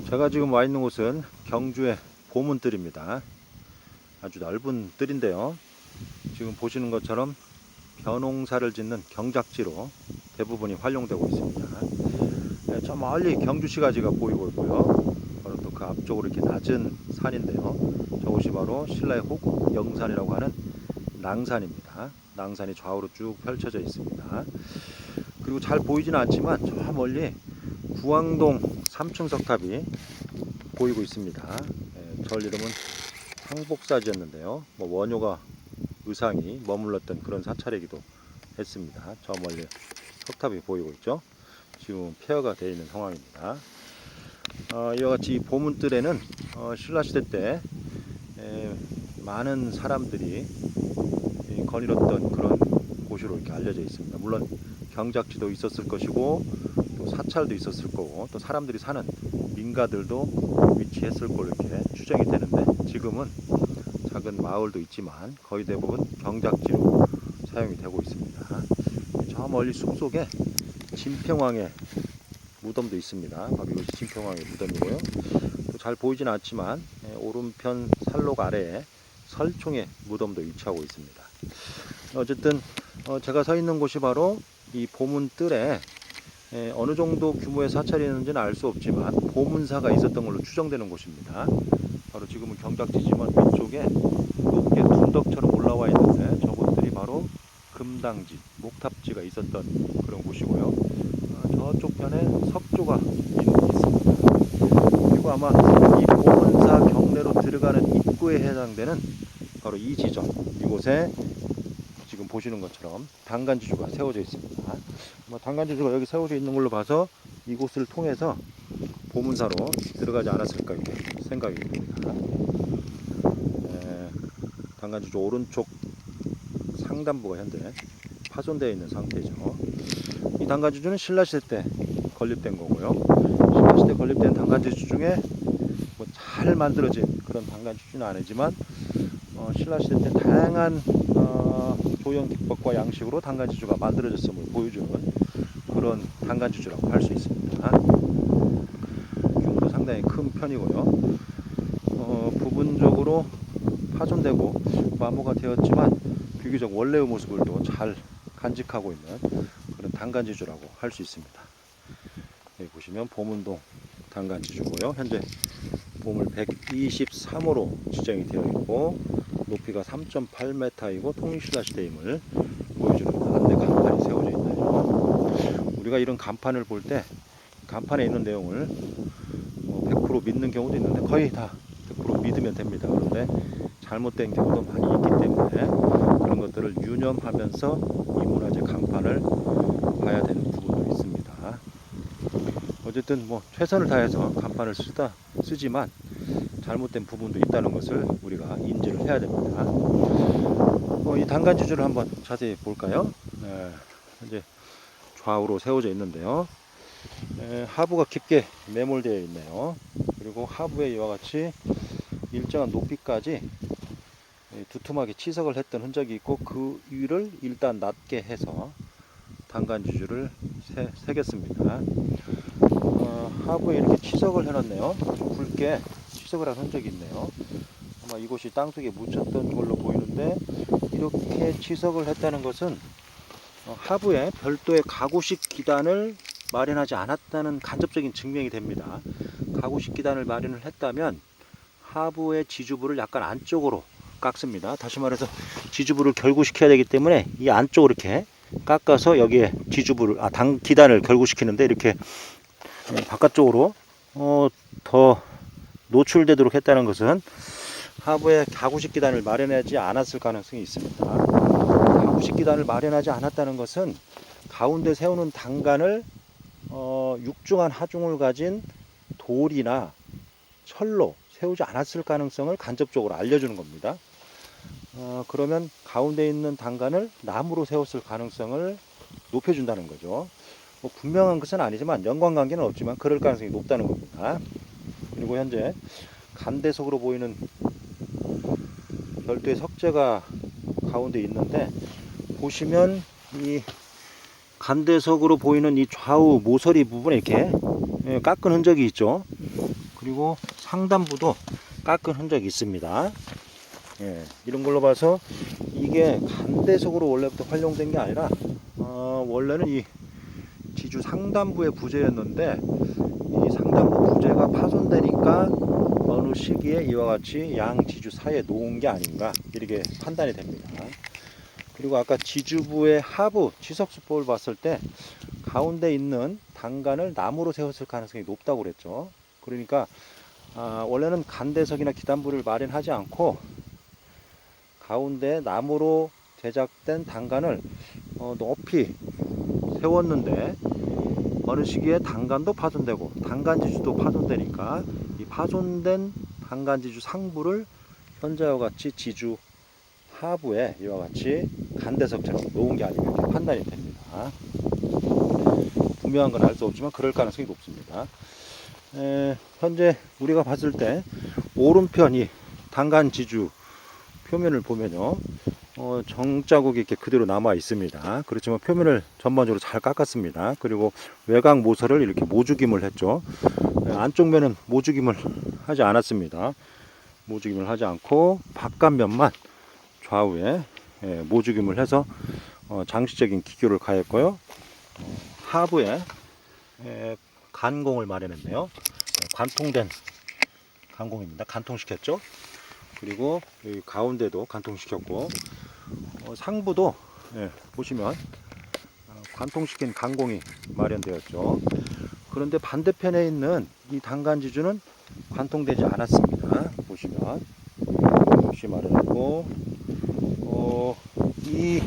제가 지금 와 있는 곳은 경주의 보문뜰입니다. 아주 넓은 뜰인데요. 지금 보시는 것처럼 벼농사를 짓는 경작지로 대부분이 활용되고 있습니다. 네, 저 멀리 경주시가지가 보이고 있고요. 바로 또 그 앞쪽으로 이렇게 낮은 산인데요. 저곳이 바로 신라의 호국 영산이라고 하는 낭산입니다. 낭산이 좌우로 쭉 펼쳐져 있습니다. 그리고 잘 보이지는 않지만 저 멀리 구왕동 3층 석탑이 보이고 있습니다. 절 이름은 황복사지였는데요. 원효가 의상이 머물렀던 그런 사찰이기도 했습니다. 저 멀리 석탑이 보이고 있죠. 지금 폐허가 되어 있는 상황입니다. 이와 같이 이 보문뜰에는 신라시대 때 많은 사람들이 거닐었던 그런 곳으로 이렇게 알려져 있습니다. 물론 경작지도 있었을 것이고 또 사찰도 있었을 거고 또 사람들이 사는 민가들도 위치했을 걸로 이렇게 추정이 되는데, 지금은 작은 마을도 있지만 거의 대부분 경작지로 사용이 되고 있습니다. 저 멀리 숲속에 진평왕의 무덤도 있습니다. 바로 이것이 진평왕의 무덤이고요. 또 잘 보이진 않지만 오른편 산록 아래에 설총의 무덤도 위치하고 있습니다. 어쨌든 제가 서 있는 곳이 바로 이 보문뜰에 어느 정도 규모의 사찰이 있는지는 알 수 없지만 보문사가 있었던 걸로 추정되는 곳입니다. 바로 지금은 경작지지만 위쪽에 높게 둔덕처럼 올라와 있는데 저것들이 바로 금당지, 목탑지가 있었던 그런 곳이고요. 저쪽 편에 석조가 있습니다. 그리고 아마 이 보문사 경내로 들어가는 입구에 해당되는 바로 이 지점, 이곳에 지금 보시는 것처럼 당간지주가 세워져 있습니다. 당간지주가 여기 세워져 있는 걸로 봐서 이곳을 통해서 보문사로 들어가지 않았을까 이렇게 생각이 듭니다. 당간지주 오른쪽 상단부가 현재 파손되어 있는 상태죠. 이 당간지주는 신라시대 때 건립된 거고요. 신라시대 건립된 당간지주 중에 잘 만들어진 그런 당간지주는 아니지만 신라시대 때 다양한 조형 기법과 양식으로 당간지주가 만들어졌음을 보여주는 그런 당간지주라고 할 수 있습니다. 규모도 상당히 큰 편이고요. 부분적으로 파손되고 마모가 되었지만 비교적 원래의 모습을 또 잘 간직하고 있는 그런 당간지주라고 할 수 있습니다. 여기 보시면 보문동 당간지주고요. 현재 보물 123호로 지정이 되어 있고 높이가 3.8m이고 통일신라 시대임을 보여주는 안내 간판이 세워져 있나요. 우리가 이런 간판을 볼 때 간판에 있는 내용을 100% 믿는 경우도 있는데 거의 다 100% 믿으면 됩니다. 그런데 잘못된 경우도 많이 있기 때문에 그런 것들을 유념하면서 이 문화재 간판을 봐야 되는 부분도 있습니다. 어쨌든 최선을 다해서 간판을 쓰지만 잘못된 부분도 있다는 것을 우리가 인지를 해야 됩니다. 이 당간지주를 한번 자세히 볼까요? 현재 좌우로 세워져 있는데요. 하부가 깊게 매몰되어 있네요. 그리고 하부에 이와 같이 일정한 높이까지 두툼하게 치석을 했던 흔적이 있고 그 위를 일단 낮게 해서 당간지주를 새겼습니다. 하부에 이렇게 치석을 해놨네요. 굵게 치석을 한 흔적이 있네요. 아마 이곳이 땅속에 묻혔던 걸로 보이는데 이렇게 치석을 했다는 것은 하부에 별도의 가구식 기단을 마련하지 않았다는 간접적인 증명이 됩니다. 가구식 기단을 마련을 했다면 하부의 지주부를 약간 안쪽으로 깎습니다. 다시 말해서 지주부를 결구시켜야 되기 때문에 이 안쪽으로 이렇게 깎아서 여기에 지주부를 기단을 결구시키는데 이렇게 바깥쪽으로 더 노출되도록 했다는 것은 하부에 가구식 기단을 마련하지 않았을 가능성이 있습니다. 가구식 기단을 마련하지 않았다는 것은 가운데 세우는 당간을 육중한 하중을 가진 돌이나 철로 세우지 않았을 가능성을 간접적으로 알려주는 겁니다. 그러면 가운데 있는 당간을 나무로 세웠을 가능성을 높여준다는 거죠. 분명한 것은 아니지만 연관관계는 없지만 그럴 가능성이 높다는 겁니다. 그리고 현재 간대석으로 보이는 별도의 석재가 가운데 있는데 보시면 이 간대석으로 보이는 이 좌우 모서리 부분에 이렇게 깎은 흔적이 있죠. 그리고 상단부도 깎은 흔적이 있습니다. 예, 이런 걸로 봐서 이게 간대석으로 원래부터 활용된 게 아니라 원래는 이 지주 상단부의 부재였는데 이 상단부 부재가 파손되니까 어느 시기에 이와 같이 양 지주 사이에 놓은 게 아닌가 이렇게 판단이 됩니다. 그리고 아까 지주부의 하부 지석수법을 봤을 때 가운데 있는 단간을 나무로 세웠을 가능성이 높다고 그랬죠. 그러니까 원래는 간대석이나 기단부를 마련하지 않고 가운데 나무로 제작된 단간을 높이 세웠는데 어느 시기에 단간도 파손되고 단간지주도 파손되니까 이 파손된 단간지주 상부를 현재와 같이 지주 하부에 이와 같이 간대석처럼 놓은 게 아닌가 이렇게 판단이 됩니다. 분명한 건 알 수 없지만 그럴 가능성이 높습니다. 현재 우리가 봤을 때 오른편 이 단간지주 표면을 보면요, 정자국이 이렇게 그대로 남아 있습니다. 그렇지만 표면을 전반적으로 잘 깎았습니다. 그리고 외곽 모서를 이렇게 모주김을 했죠. 안쪽 면은 모주김을 하지 않았습니다. 모주김을 하지 않고 바깥면만 좌우에 모주김을 해서 장식적인 기교를 가했고요. 하부에 간공을 마련했네요. 관통된 간공입니다. 간통시켰죠. 그리고 여기 가운데도 간통시켰고 상부도 보시면 관통시킨 간공이 마련되었죠. 그런데 반대편에 있는 이 단간지주는 관통되지 않았습니다. 보시면 역시 마련했고 이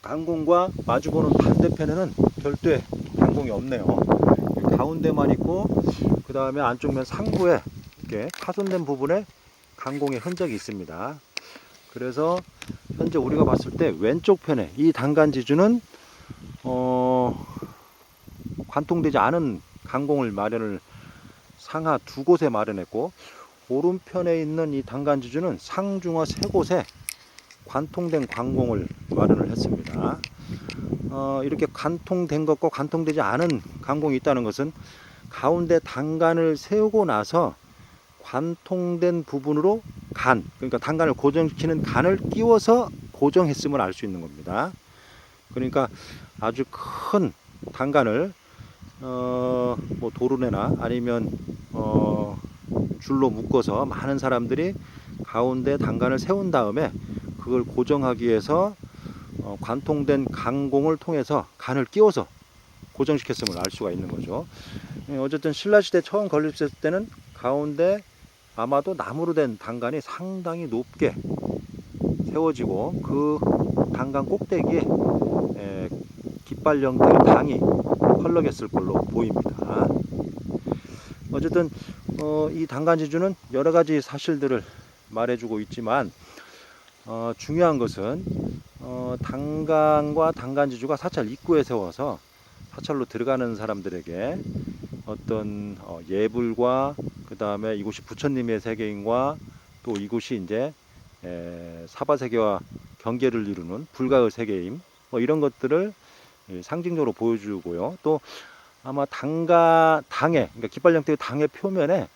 간공과 마주보는 반대편에는 별도의 간공이 없네요. 가운데만 있고 그 다음에 안쪽면 상부에 이렇게 파손된 부분에 간공의 흔적이 있습니다. 그래서 현재 우리가 봤을 때 왼쪽 편에 이 단간지주는 관통되지 않은 간공을 마련을 상하 두 곳에 마련했고 오른편에 있는 이 단간지주는 상중하 세 곳에 관통된 간공을 마련을 했습니다. 이렇게 관통된 것과 관통되지 않은 간공이 있다는 것은 가운데 단간을 세우고 나서 관통된 부분으로 그러니까 단간을 고정시키는 간을 끼워서 고정했음을 알 수 있는 겁니다. 그러니까 아주 큰 단간을 뭐 도르래나 아니면 줄로 묶어서 많은 사람들이 가운데 단간을 세운 다음에 그걸 고정하기 위해서 관통된 간공을 통해서 간을 끼워서 고정시켰음을 알 수가 있는 거죠. 어쨌든 신라시대 처음 건립했을 때는 가운데 아마도 나무로 된 단간이 상당히 높게 세워지고 그 단간 꼭대기에 깃발 형태의 당이 펄럭였을 걸로 보입니다. 어쨌든 이 단간지주는 여러 가지 사실들을 말해주고 있지만 중요한 것은 단간과 단간지주가 사찰 입구에 세워서 사찰로 들어가는 사람들에게 어떤 예불과 그 다음에 이곳이 부처님의 세계인과 또 이곳이 이제 사바세계와 경계를 이루는 불가의 세계임 뭐 이런 것들을 상징적으로 보여주고요. 또 아마 당의 그러니까 깃발 형태의 당의 표면에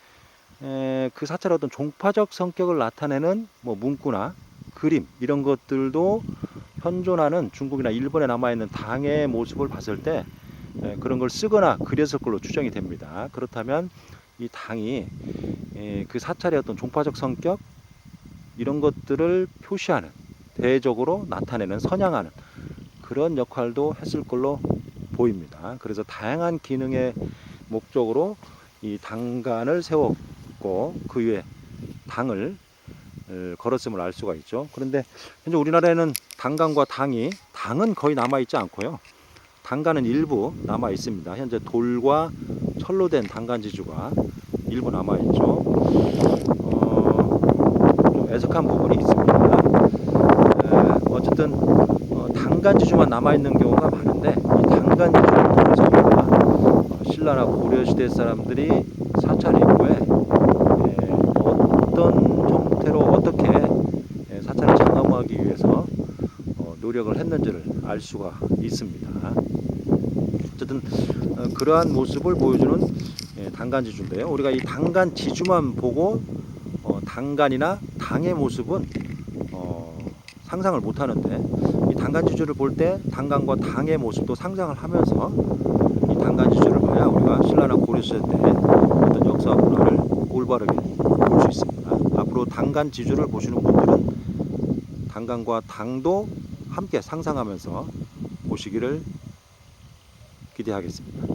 그 사찰의 어떤 종파적 성격을 나타내는 뭐 문구나 그림 이런 것들도 현존하는 중국이나 일본에 남아있는 당의 모습을 봤을 때 그런 걸 쓰거나 그렸을 걸로 추정이 됩니다. 그렇다면 이 당이 그 사찰의 어떤 종파적 성격 이런 것들을 표시하는 대적으로 나타내는 선양하는 그런 역할도 했을 걸로 보입니다. 그래서 다양한 기능의 목적으로 이 단간을 세웠고 그 위에 당을 걸었음을 알 수가 있죠. 그런데 현재 우리나라에는 단간과 당은 거의 남아있지 않고요. 단간은 일부 남아 있습니다. 현재 돌과 철로 된 단간지주가 일부 남아 있죠. 좀 애석한 부분이 있습니다. 어쨌든 단간지주만 남아 있는 경우가 많은데 이 단간지주를 통해서 신라나 고려 시대 사람들이 사찰 입구에 어떤 형태로 어떻게 사찰을 장엄하기 위해서 노력을 했는지를 알 수가 있습니다. 어쨌든 그러한 모습을 보여주는 당간 지주인데요. 우리가 이 당간 지주만 보고 당간이나 당의 모습은 상상을 못 하는데, 이 당간 지주를 볼 때 당간과 당의 모습도 상상을 하면서 이 당간 지주를 봐야 우리가 신라나 고려시대 때 어떤 역사 문화를 올바르게 볼 수 있습니다. 앞으로 당간 지주를 보시는 분들은 당간과 당도 함께 상상하면서 보시기를 기대하겠습니다.